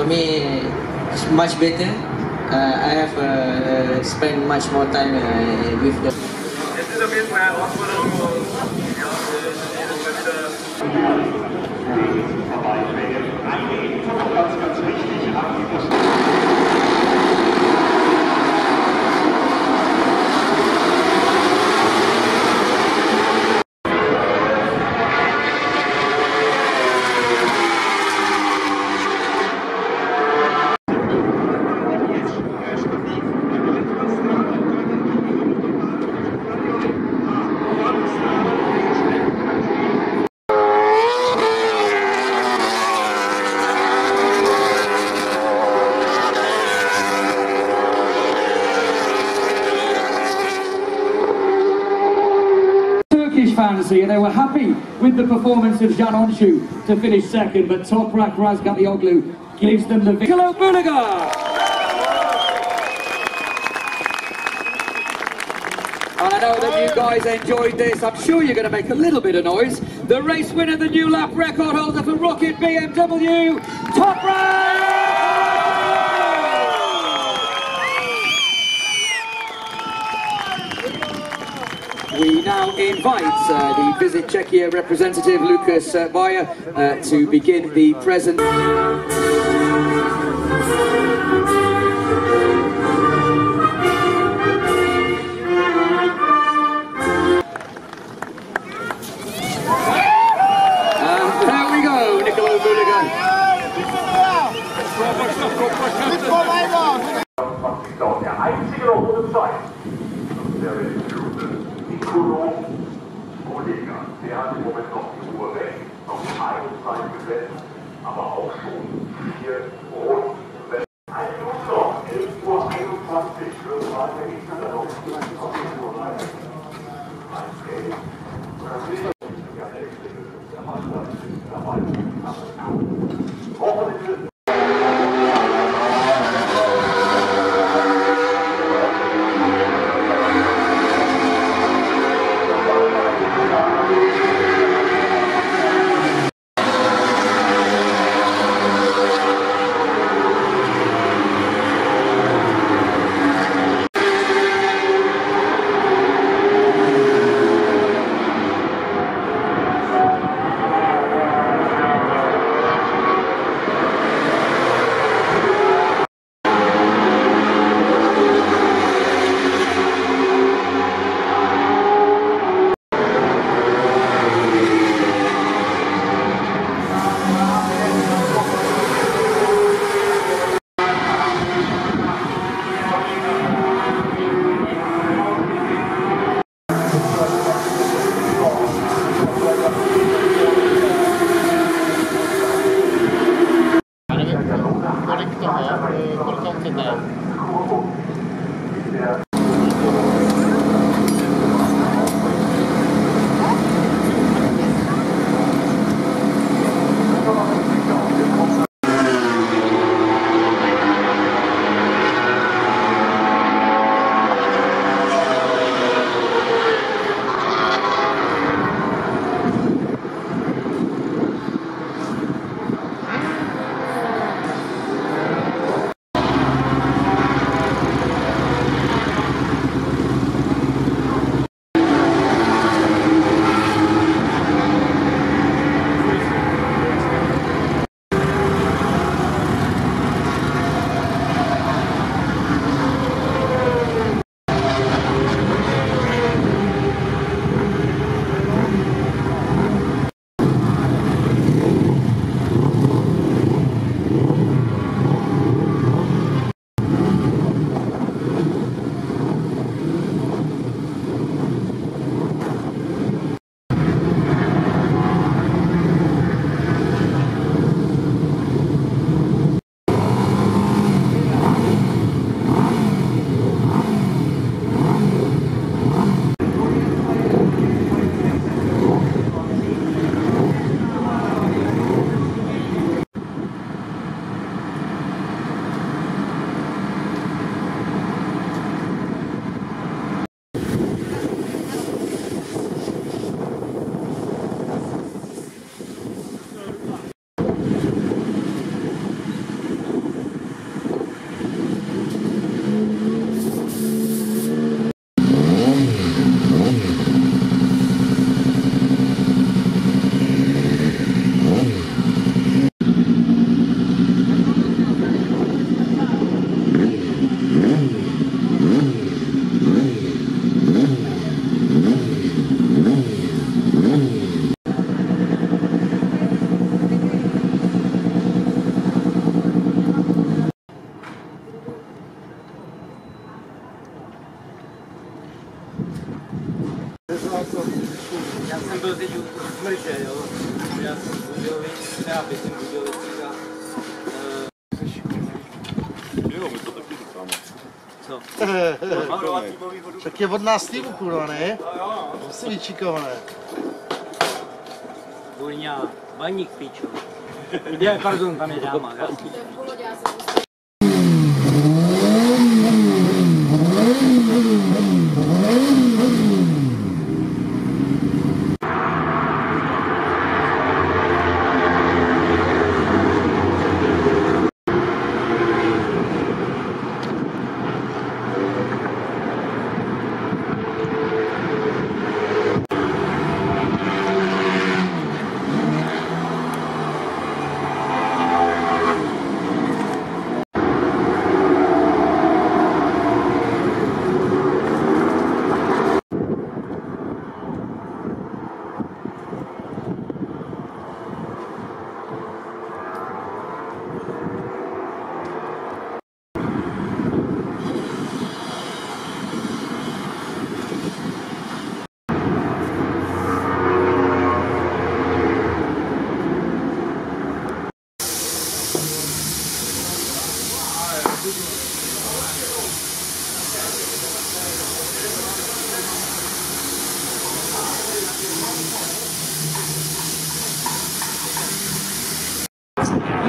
me, it's much better. I have spent much more time with the. Fans here, they were happy with the performance of Jan Onshu to finish second, but Toprak Razgatlioglu gives them the victory. I know that you guys enjoyed this. I'm sure you're going to make a little bit of noise. The race winner, the new lap record holder for Rocket BMW, Toprak! We now invite the Visit Czechia representative, Lucas Bayer, to begin the present. There we go, Nicolo Buligan. Der hat im Moment noch die Uhr weg, noch eine Zeit gesetzt, aber auch schon 4 Runden. 1 Minute noch, 11:21 Uhr, für der Gegner dann noch 4 Uhr rein. byl teď v Mrže, jo. Já jsem z Budějovic, já běžím v Budějovicích a... Jo, my to taky říkáme. Co? Tak je od nás týmu, kurva, ne? To si vyčíkované. Burňa, baník píčo. Je, pardon, tam je dáma, jasný.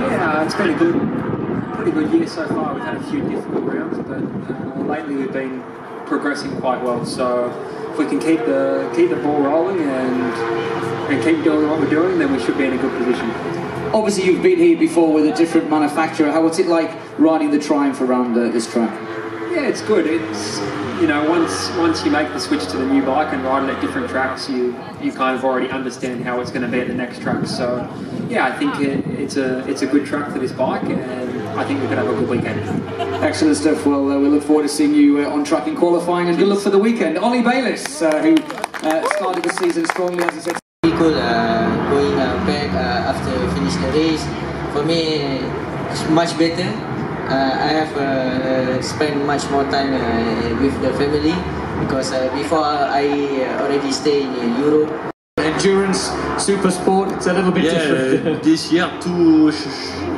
Yeah, it's been a pretty good year so far. We've had a few difficult rounds, but lately we've been progressing quite well. So if we can keep the ball rolling and keep doing what we're doing, then we should be in a good position. Obviously, you've been here before with a different manufacturer. What's it like riding the Triumph around this track? Yeah, it's good. It's, you know, once you make the switch to the new bike and ride it at different tracks, you kind of already understand how it's going to be at the next track. So yeah, I think it's a good track for this bike, and I think we're going to have a good weekend. Excellent stuff. Well, we look forward to seeing you on track in qualifying, and good luck for the weekend. Ollie Bayliss, who started the season strongly, as he said. Cool going back after finish the race. For me, it's much better. I have spent much more time with the family because before I already stay in Europe. Endurance, super sport, it's a little bit different. This year, two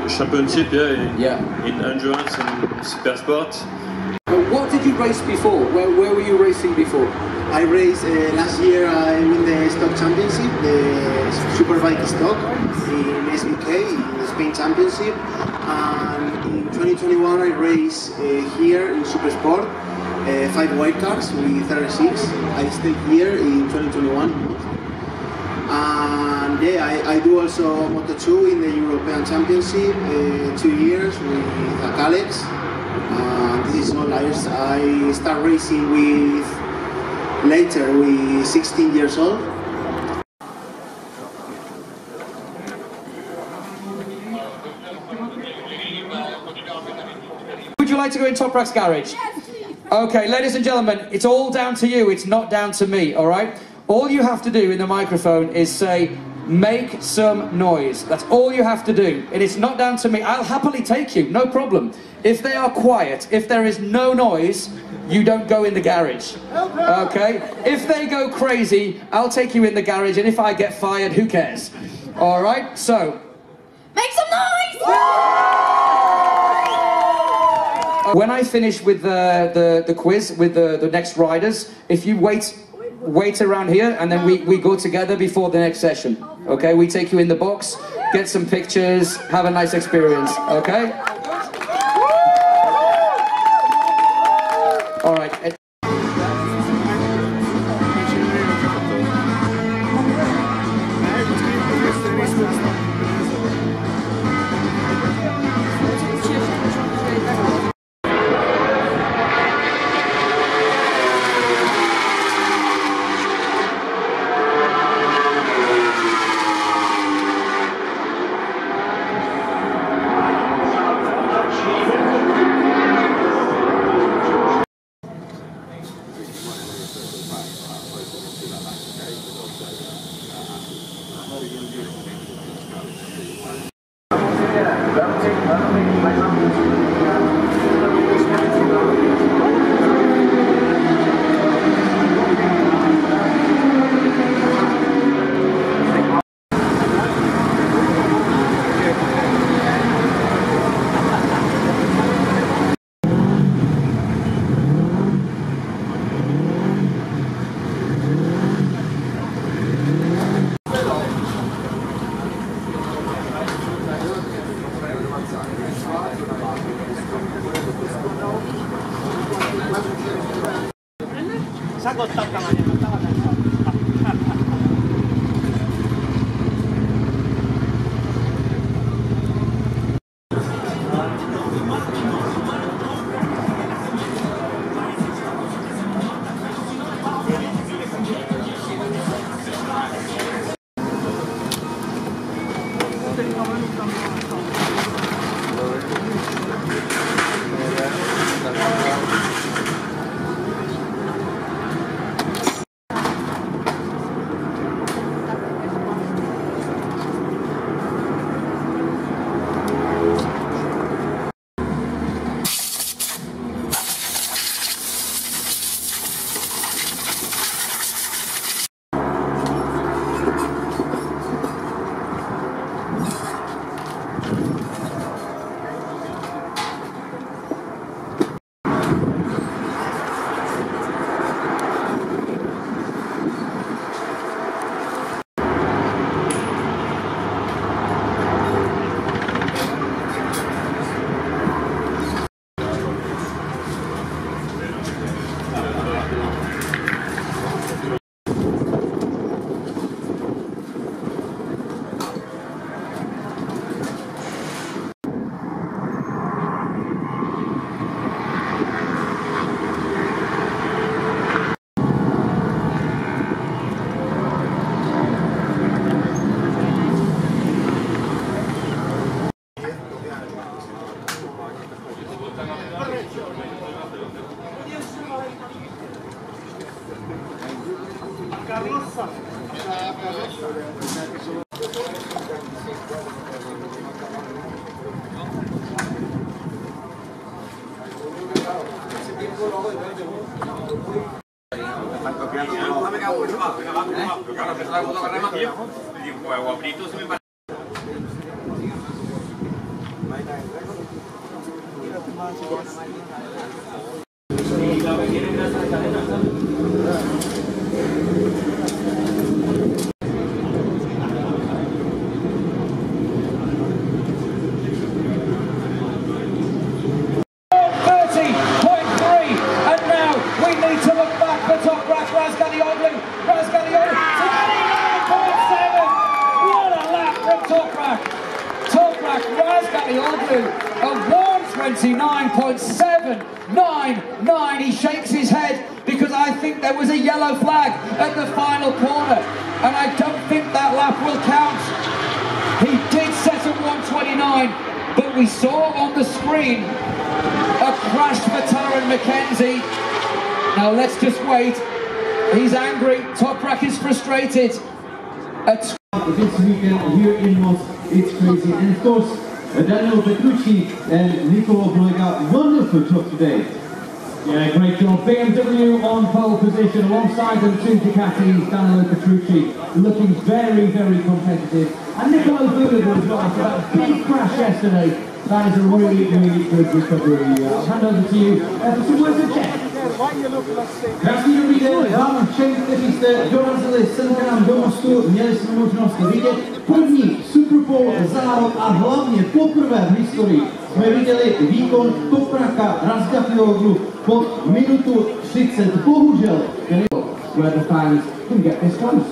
championship, Yeah. in endurance and super sport. What did you race before? Where were you racing before? I raced last year. I won the stock championship, the Superbike stock in SBK, in the Spain championship. And in 2021 I raced here in Super Sport, 5 wildcards with 36. I stayed here in 2021. And yeah, I do also Moto2 in the European Championship, 2 years with Alex. This is all. I start racing later with 16 years old. Would you like to go in Toprak's garage? Yes, please. Okay, ladies and gentlemen, it's all down to you, it's not down to me, alright? All you have to do in the microphone is say, make some noise. That's all you have to do. And it's not down to me. I'll happily take you, no problem. If they are quiet, if there is no noise, you don't go in the garage. Okay? If they go crazy, I'll take you in the garage, and if I get fired, who cares? Alright, so... Make some noise! When I finish with the quiz, with the next riders, if you wait around here, and then we go together before the next session. Okay, we take you in the box, get some pictures, have a nice experience. Okay. All right. Of 1:29.799. He shakes his head because I think there was a yellow flag at the final corner, and I don't think that lap will count. He did set at 1:29, but we saw on the screen a crash for Taron McKenzie. Now let's just wait. He's angry. Toprak is frustrated. This weekend here in Moss, it's crazy, and of course Daniel Petrucci and Niccolo Bolega, wonderful job today. Yeah, great job. BMW on pole position alongside them, two Ducatis, Daniel Petrucci looking very, very competitive. And Niccolo Bolega as well for that big crash yesterday. That is a really, really good recovery. I'll hand over to you for some words of Czech. Krásný dobrý den vám všem, kteří jste dorazili sem k nám do Mostu. Měli jsme možnost vidět první Superbike závod a hlavně poprvé v historii jsme viděli výkon Topraka Razgatlioglu pod minutu 30. Bohužel, where the fans couldn't get this close.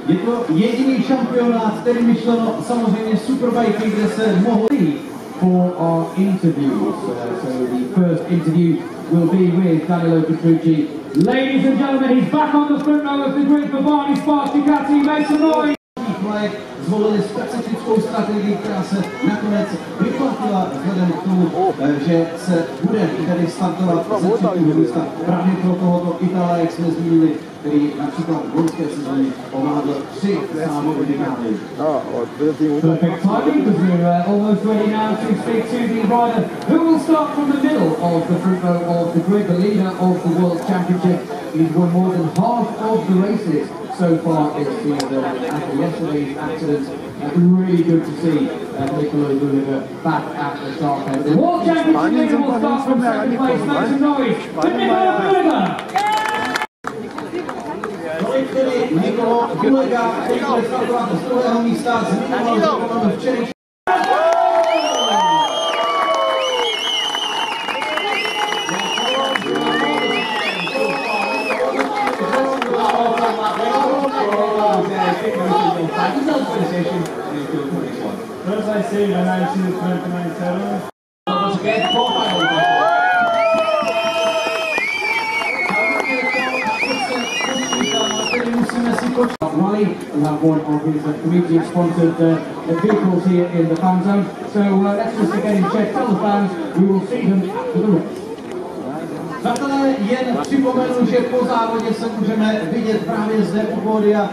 je to jediný šampionát, který myšleno samozřejmě Superbike, kde se mohli for our interviews. So the first interview will be with Daniel Petrucci. Ladies and gentlemen, he's back on the front row of the grid for Barney Sparks Ducati. Make some noise! Zvolili specifickou strategii, která se nakonec vyplatila vzhledem k tomu, že se bude tady startovat ze třetího místa právě pro tohoto Itala, jak jsme zmínili, který například v loňské sezóně ovládl 3 závody Ducati. Perfect timing, because we're almost ready now to speak to the rider who will start from the middle of the front row of the grid, the leader of the World Championship. He's won more than half of the races so far this season. After yesterday's accident, really good to see Niccolo Bolega back at the sharp end. The World Championship leader will start from second place. Make some noise for Niccolo Bolega! Niccolo Bolega, který bude startovat z druhého místa, zmiňoval včerejší. First I say the 1997. Rally, we have one of his community-sponsored vehicles here in the fan zone. So let's just again check, tell the fans, we will see them for the race. Přátelé, jen připomenu, že po závodě se můžeme vidět právě zde u pódia.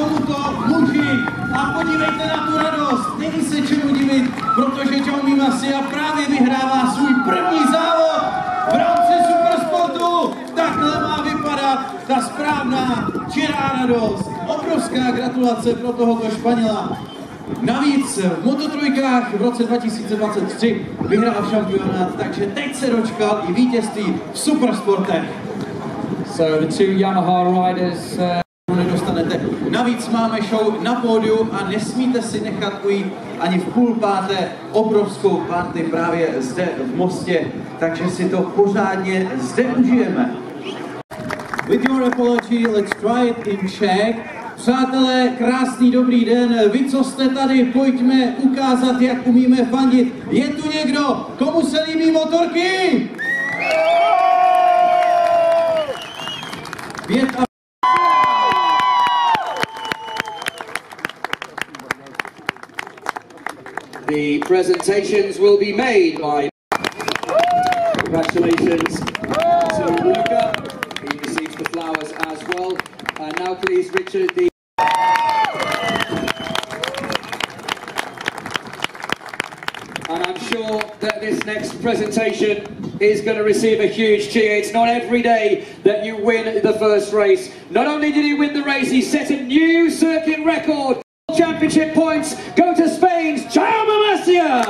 tomuto muži a podívejte na tu radost, není se čemu divit, protože Jaume Masia právě vyhrává svůj první závod v rámci Supersportu. Takhle má vypadat ta správná čirá radost. Obrovská gratulace pro tohoto Španěla. Navíc v Moto3 v roce 2023 vyhrál šampionát, takže teď se dočkal i vítězství v Supersportech. So the two Yamaha riders nedostanete. Navíc máme show na pódiu a nesmíte si nechat ujít ani v půl páté obrovskou party právě zde v Mostě, takže si to pořádně zde užijeme. With your apology, let's try it in Czech. Přátelé, krásný dobrý den, vy co jste tady, pojďme ukázat, jak umíme fandit. Je tu někdo, komu se líbí motorky? The presentations will be made by... Congratulations to Luca. He receives the flowers as well. And now please, Richard, the... And I'm sure that this next presentation is going to receive a huge cheer. It's not every day that you win the first race. Not only did he win the race, he set a new circuit record. Championship points go to Spain's Jaume Masia.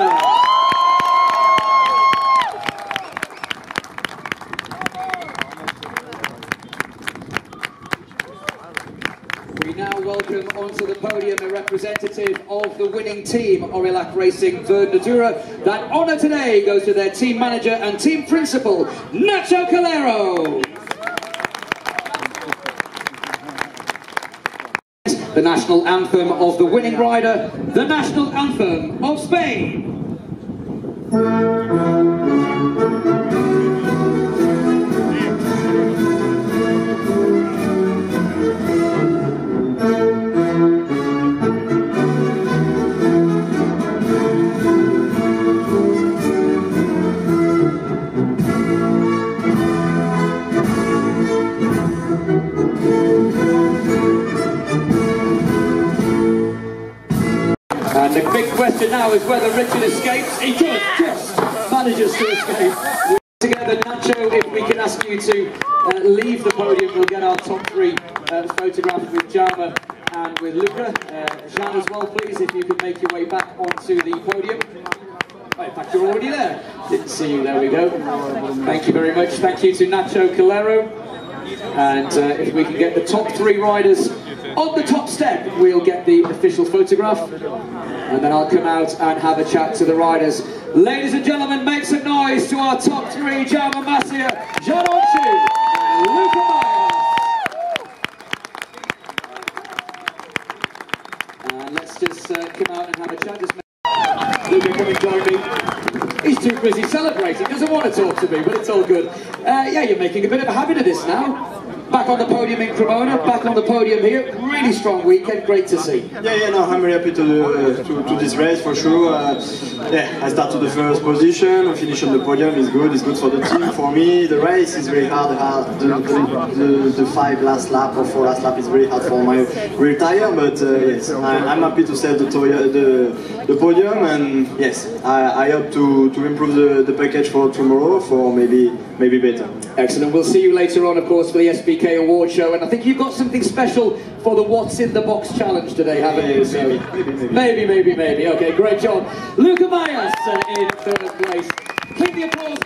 We now welcome onto the podium a representative of the winning team, Aurillac Racing Verdadura. That honour today goes to their team manager and team principal, Nacho Calero. The national anthem of the winning rider, the national anthem of Spain. And the big question now is whether Richard escapes. He does, just manages to escape. Together, Nacho, if we can ask you to leave the podium, we'll get our top three photographs with Jaume and with Luca. Jean as well, please, if you could make your way back onto the podium. Oh, in fact, you're already there. Didn't see you, there we go. Thank you very much. Thank you to Nacho Calero. And if we can get the top three riders on the top step, we'll get the official photograph, and then I'll come out and have a chat to the riders. Ladies and gentlemen, make some noise to our top three: Jaume Masia, Jean Onchu, and Luca Myers. And let's just come out and have a chat. Luca, come and join me. He's too busy celebrating, doesn't want to talk to me, but it's all good. Yeah, you're making a bit of a habit of this now. Back on the podium in Cremona, back on the podium here. Really strong weekend, great to see. Yeah, no, I'm very happy to this race for sure. Yeah, I start to the first position, I finish on the podium, it's good for the team. For me, the race is very hard. The 5 last lap or 4 last lap is very hard for my rear tire, but yes, I'm happy to set the podium, and yes, I hope to improve the package for tomorrow, for maybe better. Excellent. We'll see you later on, of course, for the SBK Award Show, and I think you've got something special for the What's in the Box challenge today, haven't you? So maybe. Okay, great job. Luca Myers in third place. Keep the applause.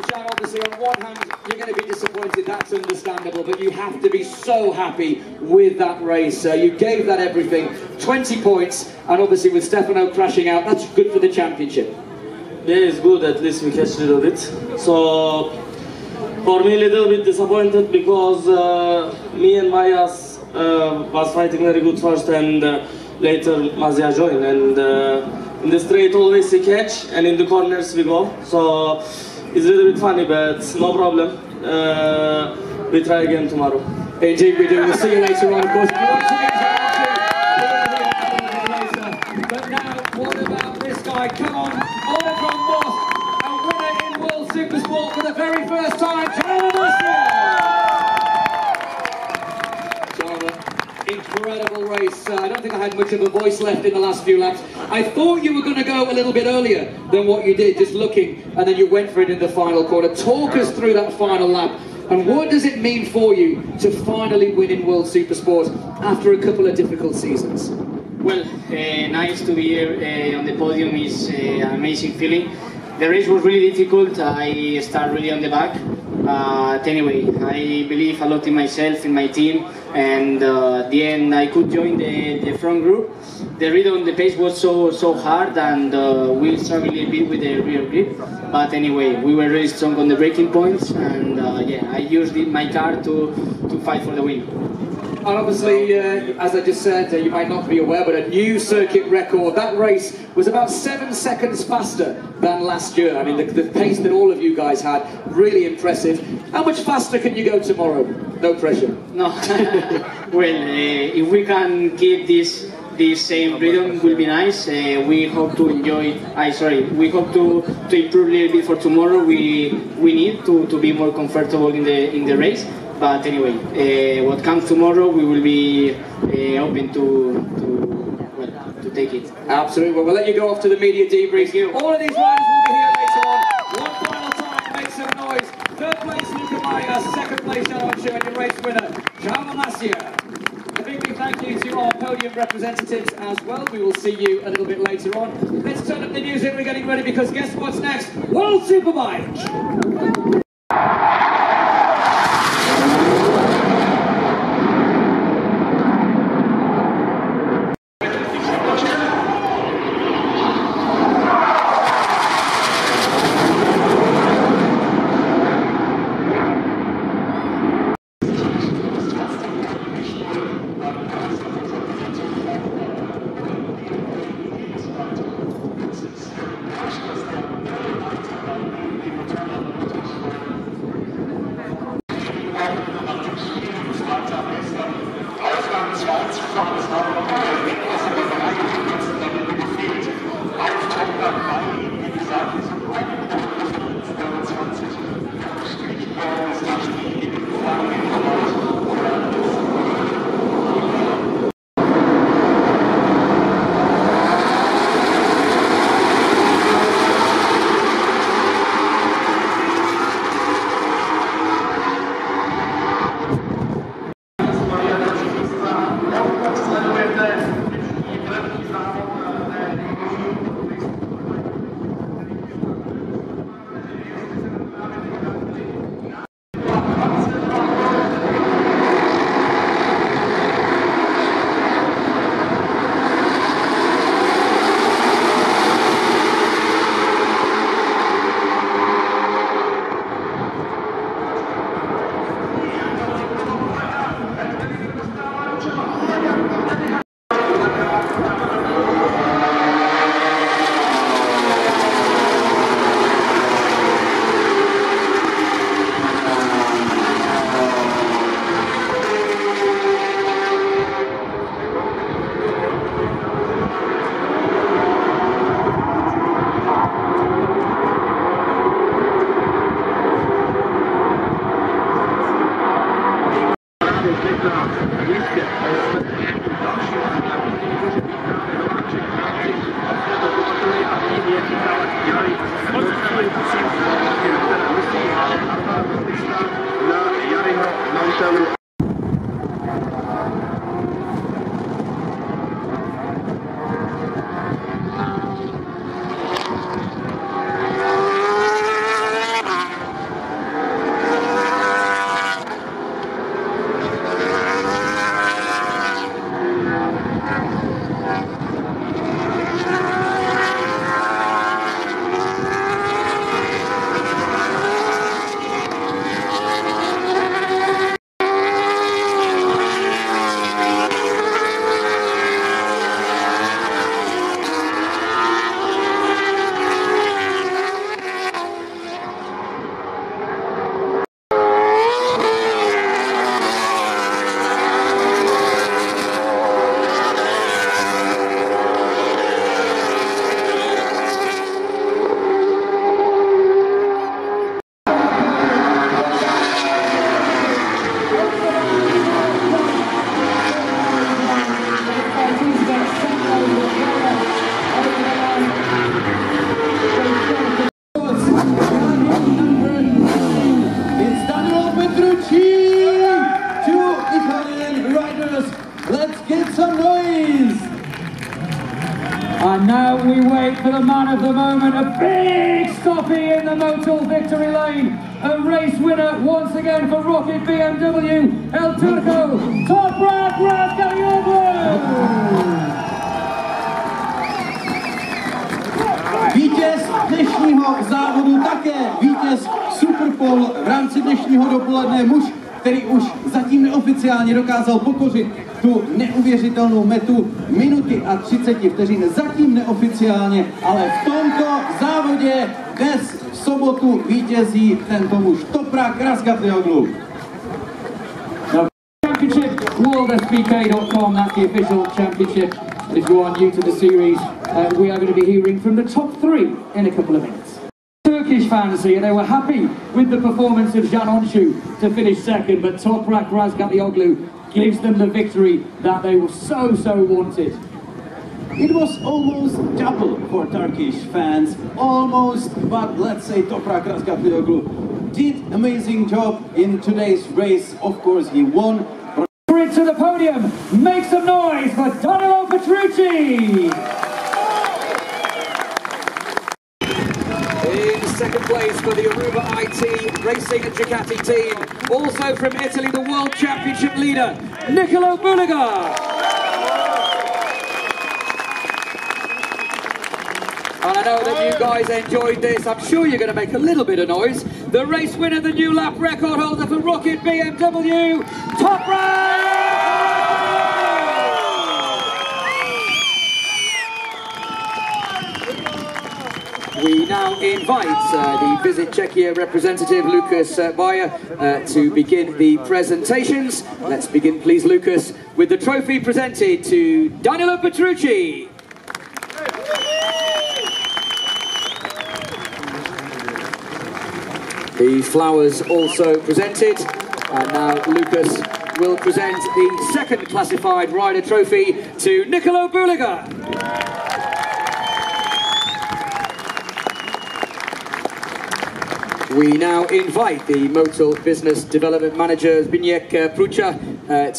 Jean, obviously, on one hand, you're going to be disappointed, that's understandable, but you have to be so happy with that race. You gave that everything, 20 points, and obviously with Stefano crashing out, that's good for the championship. Yeah, it's good, at least we catch a little bit. So, for me, a little bit disappointed because me and Myers was fighting very good first, and later Masia joined, and in the straight always we catch, and in the corners we go. So, it's a little bit funny, but no problem. We try again tomorrow. Indeed we do. We'll see you later on, of course. But now, what about this guy? Come on, all from Moss, a winner in World Supersport for the very first time, Jaume Masia. of a voice left in the last few laps. I thought you were going to go a little bit earlier than what you did, just looking, and then you went for it in the final corner. Talk us through that final lap, and what does it mean for you to finally win in World Supersport after a couple of difficult seasons? Well, nice to be here on the podium. Is an amazing feeling. The race was really difficult. I started really on the back. But anyway, I believe a lot in myself, in my team, and at the end I could join the front group. The rhythm, the pace was so hard, and we struggled a little bit with the rear grip. But anyway, we were really strong on the braking points, and yeah, I used my car to fight for the win. And obviously, as I just said, you might not be aware, but a new circuit record. That race was about 7 seconds faster than last year. I mean, the pace that all of you guys had, really impressive. How much faster can you go tomorrow? No pressure. No. Well, if we can keep this same rhythm, will be nice. We hope to enjoy. We hope to improve a little bit for tomorrow. We need to be more comfortable in the race. But anyway, what comes tomorrow, we will be open to take it. Absolutely. Well, we'll let you go off to the media debrief. All of these riders will be here later on. One final time, make some noise. Third place, Luca Maya. Second place, Jan and your race winner, Java Masia. A big thank you to our podium representatives as well. We will see you a little bit later on. Let's turn up the music. We're getting ready because guess what's next? World Superbike. while we wait for the man of the moment, a big stoppie in the Motul victory lane. A race winner once again for Rocket BMW, El Turco, Toprak Razgatlioglu. Vítěz dnešního závodu také, vítěz Superpole v rámci dnešního dopoledne, muž, který už zatím neoficiálně dokázal pokořit tu neuvěřitelnou metu minuty a 30 vteřin, zatím neoficiálně, ale v tomto závodě dnes v sobotu vítězí tento muž, Toprak Razgatlioglu. Championship, WSBK.com, that's the official championship. If you are new to the series, we are going to be hearing from the top three in a couple of minutes. Turkish fans here, they were happy with the performance of Can Öncü to finish second, but Toprak Razgatlioglu gives them the victory that they were so wanted. It was almost double for Turkish fans, almost, but let's say Toprak Razgatlioglu did amazing job in today's race. Of course, he won. To the podium, make some noise for Danilo Petrucci! In second place for the Aruba IT Racing and Ducati team, also from Italy, the World Championship leader, Niccolò Bulega. And I know that you guys enjoyed this. I'm sure you're going to make a little bit of noise. The race winner, the new lap record holder for Rocket BMW, Toprak! We now invite the Visit Czechia representative, Lucas Bayer, to begin the presentations. Let's begin, please, Lucas, with the trophy presented to Danilo Petrucci. The flowers also presented, and now Lucas will present the second classified rider trophy to Niccolò Bulega. We now invite the Motul Business Development Manager, Zbigniew Prucha,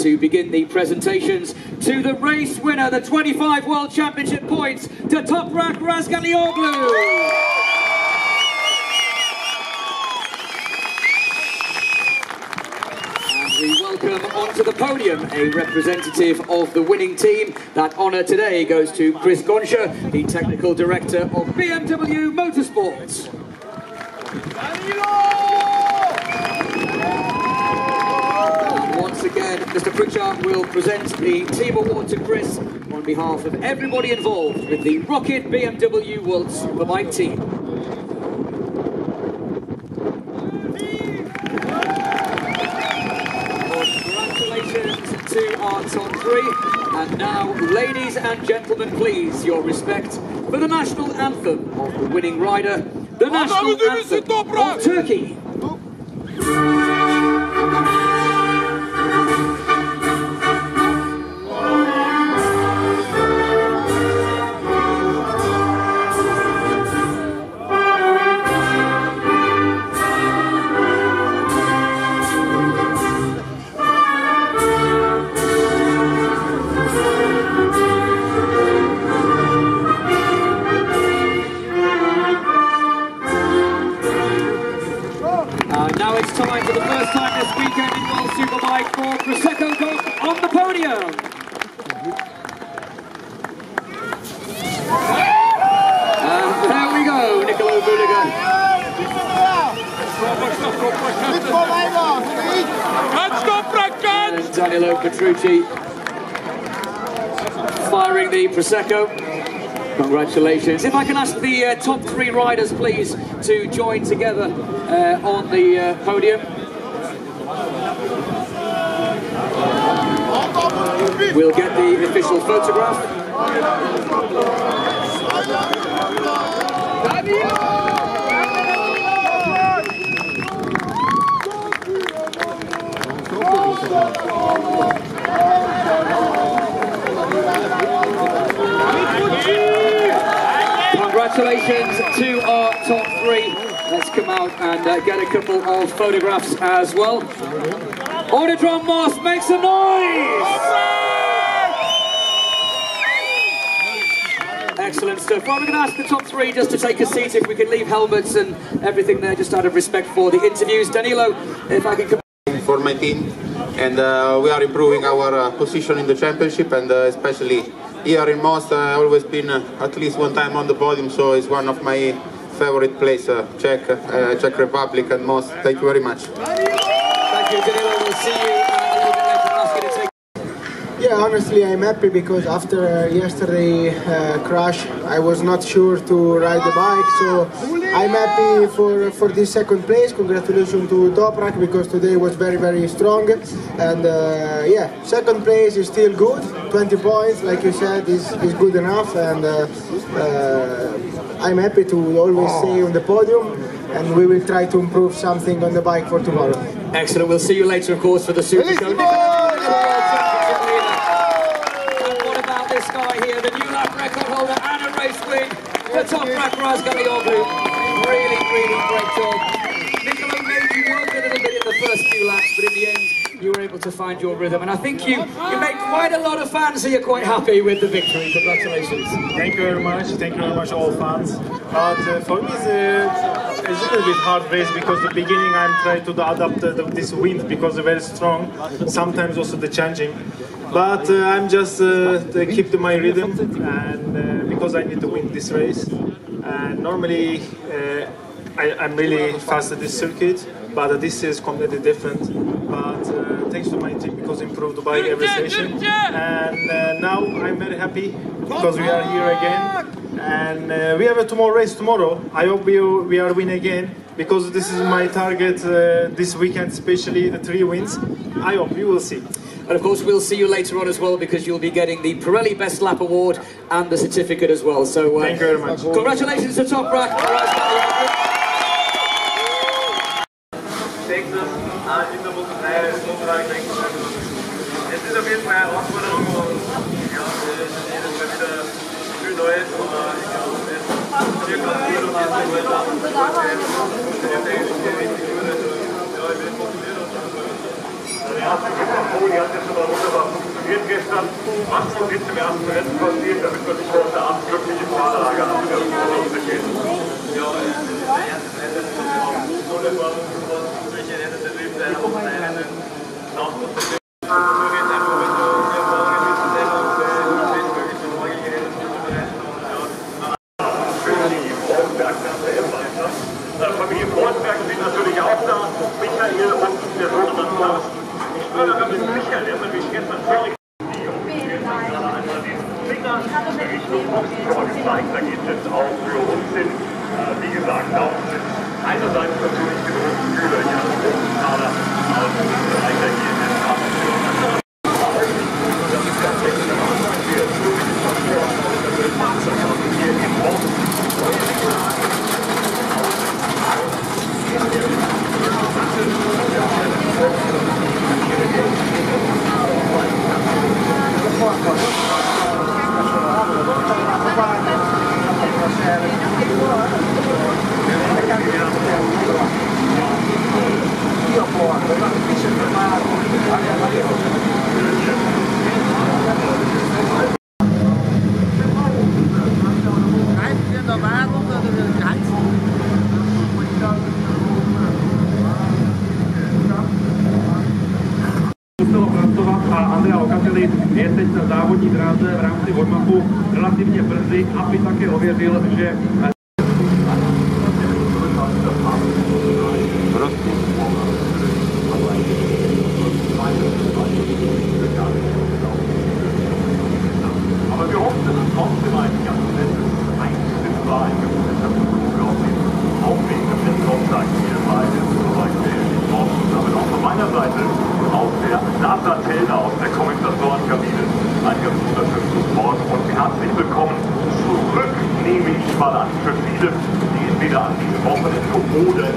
to begin the presentations to the race winner, the 25 World Championship points, to Toprak Razgatlioglu. We welcome onto the podium a representative of the winning team. That honour today goes to Chris Gonsher, the Technical Director of BMW Motorsports. And once again, Mr. Pritchard will present the team award to Chris on behalf of everybody involved with the Rocket BMW World Superbike team. To our top three, and now, ladies and gentlemen, please, your respect for the national anthem of the winning rider, the national anthem of Turkey. Now it's time for the first time this weekend in World Superbike for Prosecco Golf on the podium. And there we go, Niccolò Bulega. And Danilo Petrucci firing the Prosecco. Congratulations. If I can ask the top three riders, please, to join together on the podium. We'll get the official photograph. Congratulations to our top three. Let's come out and get a couple of photographs as well. Autodrom Moss, make some noise! Excellent stuff. Well, we're going to ask the top three just to take a seat, if we can leave helmets and everything there, just out of respect for the interviews. Danilo, if I can come... For my team, and we are improving our position in the championship, and especially here in Most, I've always been at least one time on the podium, so it's one of my favorite places, Czech Republic and Most. Thank you very much. Thank you, Danilo. We'll see you a little bit later. I'll ask you to take... Yeah, honestly, I'm happy because after yesterday crash, I was not sure to ride the bike. So I'm happy for this second place. Congratulations to Toprak because today was very, very strong. And yeah, second place is still good. 20 points, like you said, is good enough. And I'm happy to always stay on the podium. And we will try to improve something on the bike for tomorrow. Excellent. We'll see you later, of course, for the Superbike. This guy here, the new lap record holder and a race win, the Toprak Razgatlioglu. Really, really great job. Nicola, maybe you worked a little bit in the first few laps, but in the end, you were able to find your rhythm. And I think you made quite a lot of fans, so you're quite happy with the victory. Congratulations. Thank you very much. Thank you very much, all fans. But for me, it's a little bit hard race because the beginning I'm trying to adapt this wind because it's very strong. Sometimes also the changing. But I'm just keep to my rhythm, and because I need to win this race. And normally I'm really fast at this circuit, but this is completely different. But thanks to my team because improved the bike every session. And now I'm very happy because we are here again. And we have a race tomorrow. I hope we are win again because this is my target this weekend, especially the 3 wins. I hope you will see. And of course, we'll see you later on as well because you'll be getting the Pirelli Best Lap Award and the certificate as well. So thank you very much. Congratulations to Toprak. Es ist auf jeden Fall eine Herausforderung und ja, jedes Mal wieder viel Neues, aber ich glaube, es wird ganz gut und jetzt wird auch der erste Podium hat jetzt schon mal wunderbar funktioniert gestern. Was nun jetzt im ersten Rennen passiert, damit wir nicht heute Abend glückliche Fahrerlage haben, wieder runtergehen. Ja, der erste Rennen ist auch wunderbar und durch ein Rennen erlebt, der auch ein Rennen nach uns. So geht es einfach, wenn du hier vorne bist und selber und bestmöglich für morgige Rennen vorzubereiten und ja. Für die Wolfsberg der WM-Meister. Familie Wolfsberg sind natürlich auch da. Michael und der Sohnemann Klaus. Ich bin Michael, der ist natürlich gestern völlig gezeigt, da geht es jetzt auch für uns hin. Wie gesagt, da sind einerseits natürlich die großen Schüler hier am Kader, aber weitergehen jetzt ab. Je teď na závodní dráze v rámci warm-upu relativně brzy, aby také ověřil, že Aber wir hoffen, dass es trotzdem ein ganz nettes Einstieg war, ein unglaublich aufregendes Wettkampf hier bei der Superbike in Dortmund. Damit auch von meiner Seite aus der NASA-Telner aus der Kommentatorenkabine ein ganz wunderschönes Wort und herzlich willkommen zurück, nehme ich mal an, für viele, die entweder an diesem Wochenende oder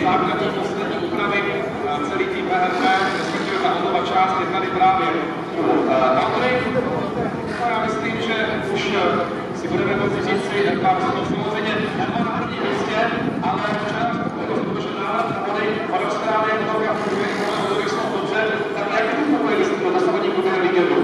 základní poslední úpravy celý tým BRP, respektive ta hodová část je tady právě Patrik. Já myslím, že už si budeme moci říct si, pár se to samozřejmě nebylo na prvním místě, ale včera protože návrat na vody od Austrálie mnoha hodových jsou dobře, tak jak to funguje, myslím, to nastavení průběhu víkendu?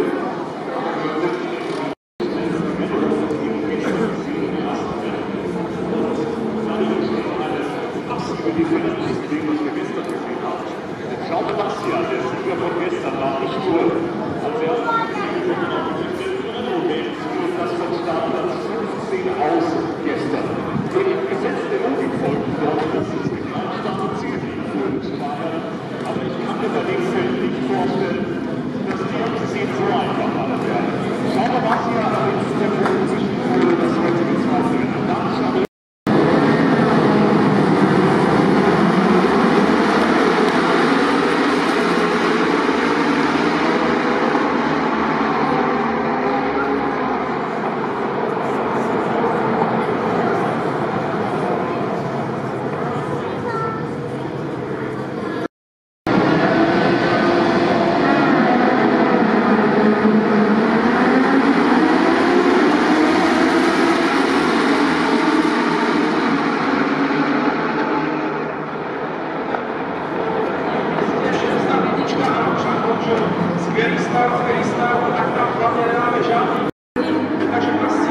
Schau dir das hier an, der Sieger von gestern war nicht nur als erster das von Startplatz 15 aus gestern. Dem Gesetz der Logik folgen sollte, das ist gerade das Ziel, zu feiern. Aber ich kann mir bei dem Feld nicht vorstellen, dass die ganze Szene so einfach machen werden. Schau mal, was hier allerdings der Punkt zwischen das heutige zweite Rennen. Skvělý start, tak tam hlavně nemáme žádný. Takže prostě